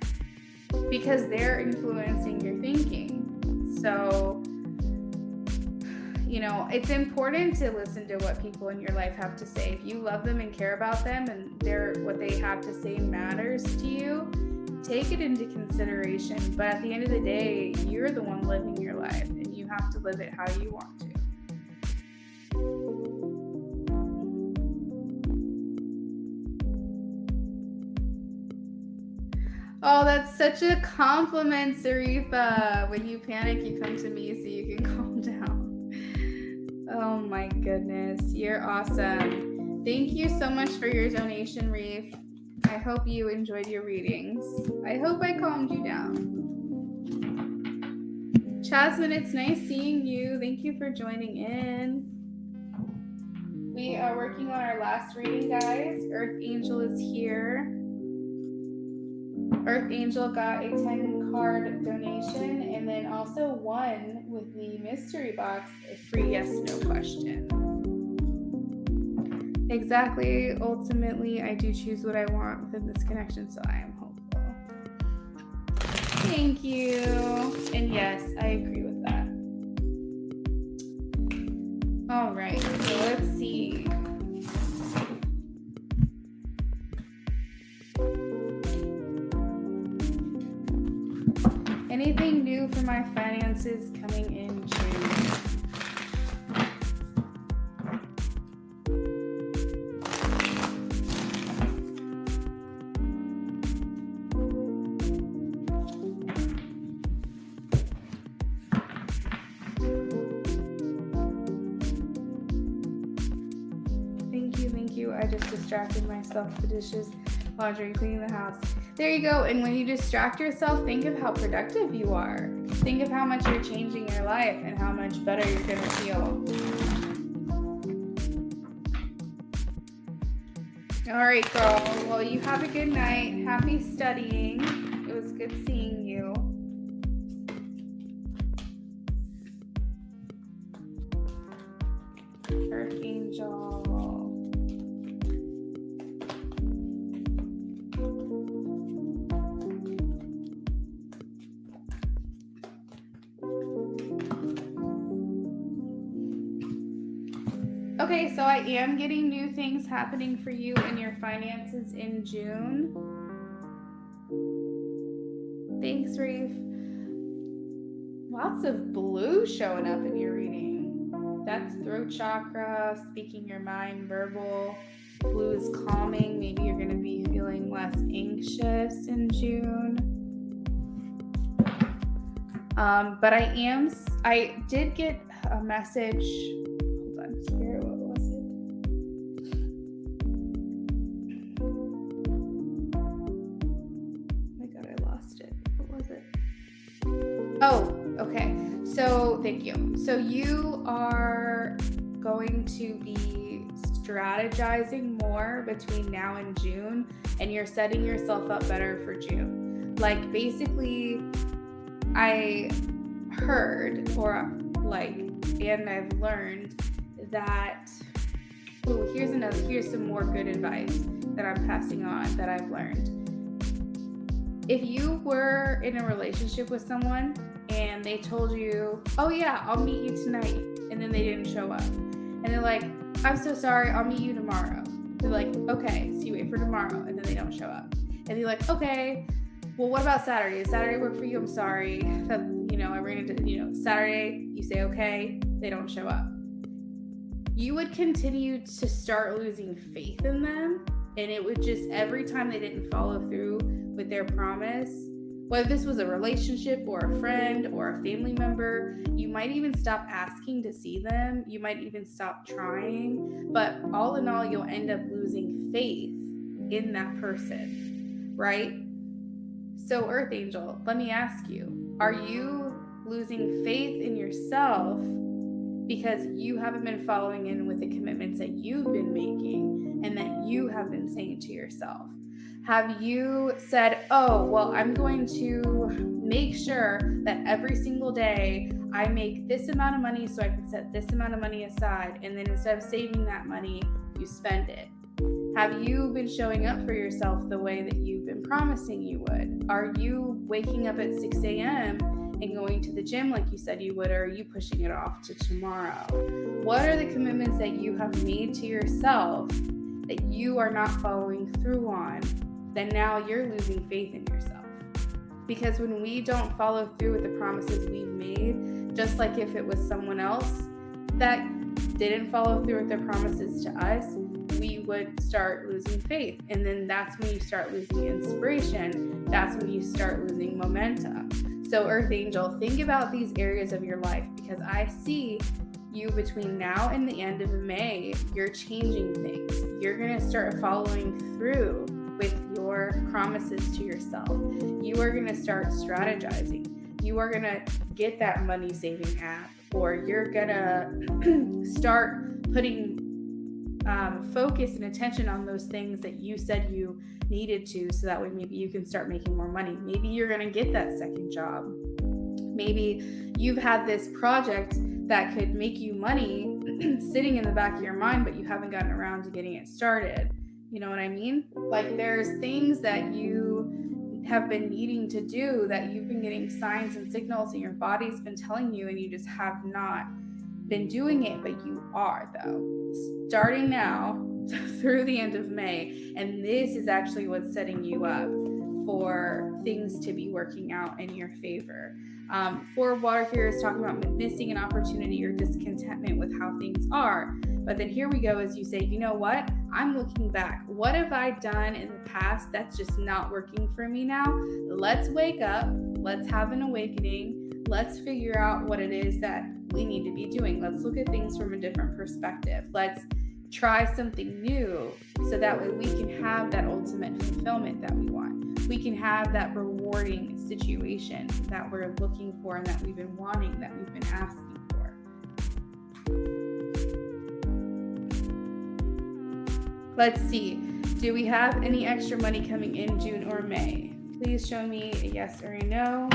because they're influencing your thinking. So, you know, it's important to listen to what people in your life have to say. If you love them and care about them and what they have to say matters to you, take it into consideration. But at the end of the day, you're the one living your life and you have to live it how you want to. Oh, that's such a compliment, Sarifa. When you panic, you come to me so you can calm down. Oh my goodness, you're awesome. Thank you so much for your donation, Reef. I hope you enjoyed your readings. I hope I calmed you down. Jasmine, it's nice seeing you. Thank you for joining in. We are working on our last reading, guys. Earth Angel is here. Earth Angel got a 10-card donation and then also won with the mystery box a free yes/no question. Exactly. Ultimately, I do choose what I want within this connection, so I am hopeful. Thank you. And yes, I agree with that. All right, so let's see. Anything new for my finances coming in June? Thank you. I just distracted myself with the dishes, laundry, cleaning the house. There you go. And when you distract yourself, think of how productive you are. Think of how much you're changing your life and how much better you're going to feel. All right, girl. Well, you have a good night. Happy studying. It was good seeing you. Earth Angel. Okay, so I am getting new things happening for you in your finances in June. Thanks, Reef. Lots of blue showing up in your reading. That's throat chakra, speaking your mind, verbal. Blue is calming. Maybe you're going to be feeling less anxious in June. But I did get a message. Hold on, Spirit, what was it? Oh my God, I lost it. What was it? Oh, okay. So thank you. So you are going to be strategizing more between now and June, and you're setting yourself up better for June. Like, basically, I heard and I've learned that, here's some more good advice that I'm passing on that I've learned. If you were in a relationship with someone and they told you, oh yeah, I'll meet you tonight, and then they didn't show up, and they're like, I'm so sorry, I'll meet you tomorrow. They're like, okay, so you wait for tomorrow, and then they don't show up. And you're like, okay, well, what about Saturday? Does Saturday work for you? I'm sorry. I ran into, Saturday, you say, okay, they don't show up. You would continue to start losing faith in them. And it would just, every time they didn't follow through with their promise, whether this was a relationship or a friend or a family member, you might even stop asking to see them. You might even stop trying. But all in all, you'll end up losing faith in that person, right? So Earth Angel, let me ask you, are you losing faith in yourself because you haven't been following in with the commitments that you've been making and that you have been saying to yourself? Have you said, oh, well, I'm going to make sure that every single day I make this amount of money so I can set this amount of money aside, and then instead of saving that money, you spend it? Have you been showing up for yourself the way that you've been promising you would? Are you waking up at 6 a.m. and going to the gym like you said you would, or are you pushing it off to tomorrow? What are the commitments that you have made to yourself that you are not following through on, then now you're losing faith in yourself? Because when we don't follow through with the promises we've made, just like if it was someone else that didn't follow through with their promises to us, we would start losing faith. And then that's when you start losing inspiration. That's when you start losing momentum. So Earth Angel, think about these areas of your life, because I see you between now and the end of May, you're changing things. You're going to start following through with your promises to yourself. You are going to start strategizing. You are going to get that money saving app, or you're going to start putting focus and attention on those things that you said you needed to, so that way maybe you can start making more money. Maybe you're going to get that second job. Maybe you've had this project that could make you money sitting in the back of your mind, but you haven't gotten around to getting it started. You know what I mean? Like, there's things that you have been needing to do that you've been getting signs and signals and your body's been telling you, and you just have not been doing it, but you are, though. Starting now through the end of May, and this is actually what's setting you up for things to be working out in your favor. For water here is talking about missing an opportunity or discontentment with how things are. But then here we go, as you say, you know what? I'm looking back. What have I done in the past that's just not working for me now? Let's wake up. Let's have an awakening. Let's figure out what it is that we need to be doing. Let's look at things from a different perspective. Let's try something new, so that way we can have that ultimate fulfillment that we want. We can have that rewarding situation that we're looking for and that we've been wanting, that we've been asking for. Let's see. Do we have any extra money coming in June or May? Please show me a yes or a no.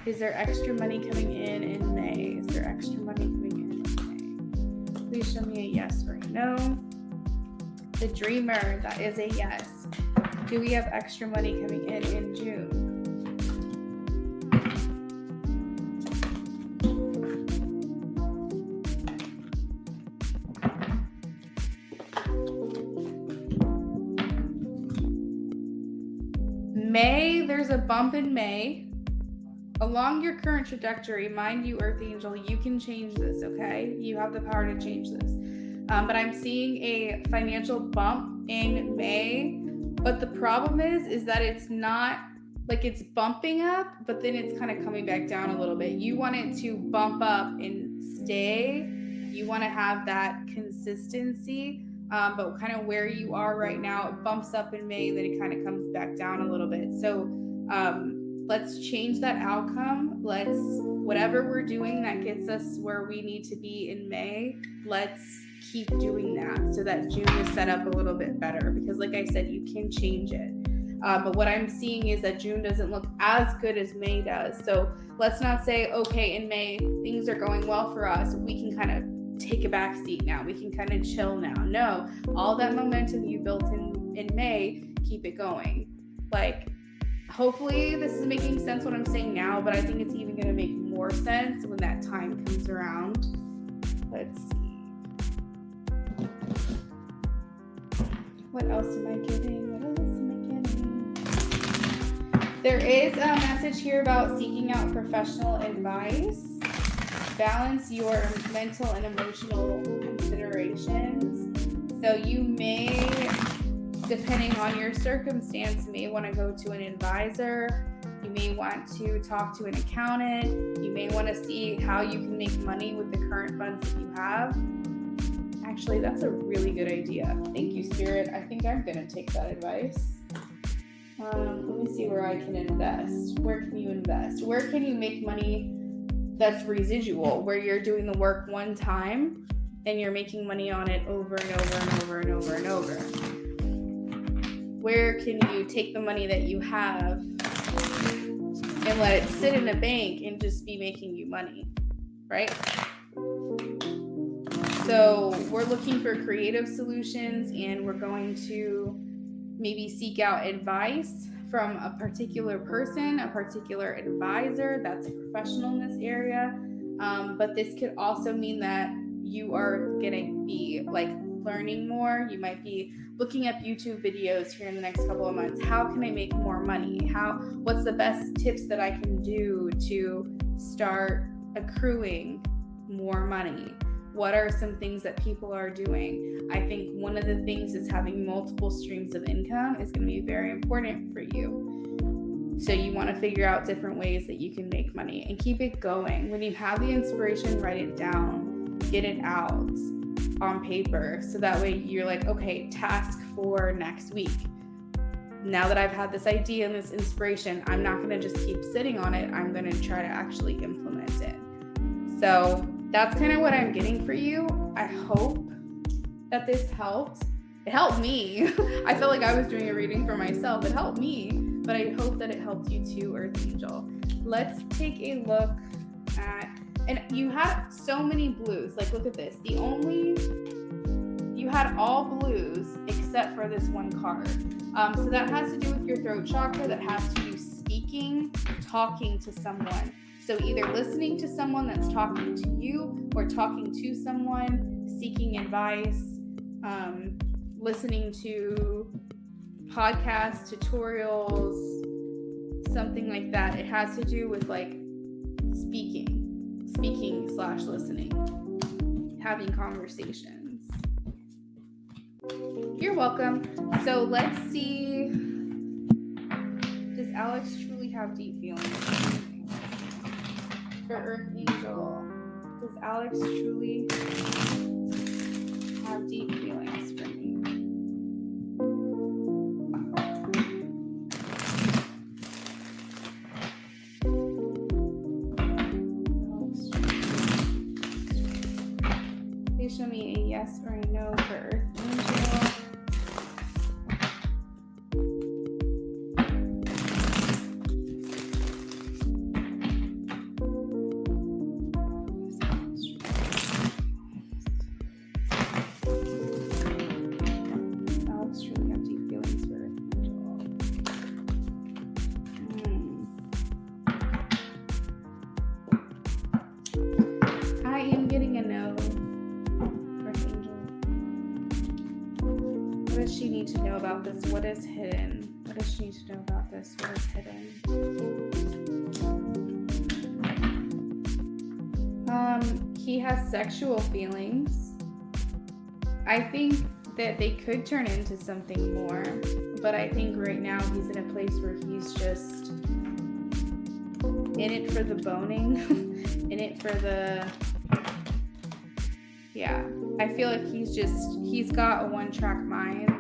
Is there extra money coming in May? Is there extra money coming in May? Please show me a yes no. The dreamer, that is a yes. Do we have extra money coming in June? May, there's a bump in May. Along your current trajectory, mind you, Earth Angel, you can change this, okay? You have the power to change this. But I'm seeing a financial bump in May. But the problem is that it's not, like, it's bumping up, but then it's kind of coming back down a little bit. You want it to bump up and stay. You want to have that consistency. But kind of where you are right now, it bumps up in May, then it kind of comes back down a little bit. So let's change that outcome. Let's, whatever we're doing that gets us where we need to be in May, let's keep doing that so that June is set up a little bit better. Because like I said, you can change it. But what I'm seeing is that June doesn't look as good as May does. So let's not say, okay, in May, things are going well for us. We can kind of take a back seat now. We can kind of chill now. No, all that momentum you built in May, keep it going. Like, hopefully this is making sense what I'm saying now, but I think it's even going to make more sense when that time comes around. Let's see. What else am I getting? There is a message here about seeking out professional advice. Balance your mental and emotional considerations. So you may, depending on your circumstance, may want to go to an advisor. You may want to talk to an accountant. You may want to see how you can make money with the current funds that you have. Actually, that's a really good idea. Thank you, Spirit. I think I'm going to take that advice. Let me see where I can invest. Where can you invest? Where can you make money that's residual, where you're doing the work one time and you're making money on it over and over and over and over and over? Where can you take the money that you have and let it sit in a bank and just be making you money, right? So we're looking for creative solutions, and we're going to maybe seek out advice from a particular person, a particular advisor that's a professional in this area. But this could also mean that you are going to be like learning more. You might be looking up YouTube videos here in the next couple of months. How can I make more money? What's the best tips that I can do to start accruing more money? What are some things that people are doing? I think one of the things is having multiple streams of income is going to be very important for you. So you want to figure out different ways that you can make money and keep it going. When you have the inspiration, write it down, get it out on paper. So that way you're like, okay, task for next week. Now that I've had this idea and this inspiration, I'm not going to just keep sitting on it. I'm going to try to actually implement it. So that's kind of what I'm getting for you. I hope that this helped. It helped me. I felt like I was doing a reading for myself. It helped me, but I hope that it helped you too, Earth Angel. Let's take a look at, and you had so many blues. Like, look at this. You had all blues except for this one card. So that has to do with your throat chakra. That has to do speaking, talking to someone. So either listening to someone that's talking to you or talking to someone, seeking advice, listening to podcasts, tutorials, something like that. It has to do with like speaking/listening, having conversations. You're welcome. So let's see. Does Alex truly have deep feelings? For Earth Angel, does Alex truly have deep feelings for me? Please show me a yes or a no for Earth Angel. does she need to know about this? What is hidden? What does she need to know about this? What is hidden? He has sexual feelings. I think that they could turn into something more, but I think right now he's in a place where he's just in it for the boning, in it for the, yeah. I feel like he's got a one-track mind.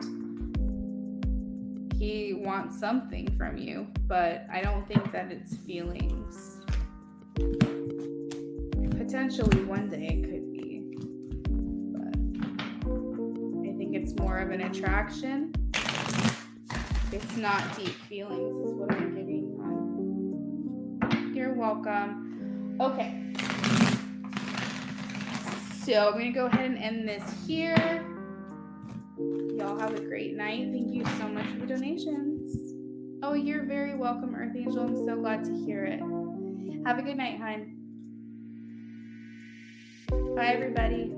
He wants something from you, but I don't think that it's feelings. Potentially one day it could be, but I think it's more of an attraction. It's not deep feelings is what I'm getting on. You're welcome. Okay. So I'm going to go ahead and end this here. Y'all have a great night. Thank you so much for the donations. Oh, you're very welcome, Earth Angel. I'm so glad to hear it. Have a good night, hon. Bye, everybody.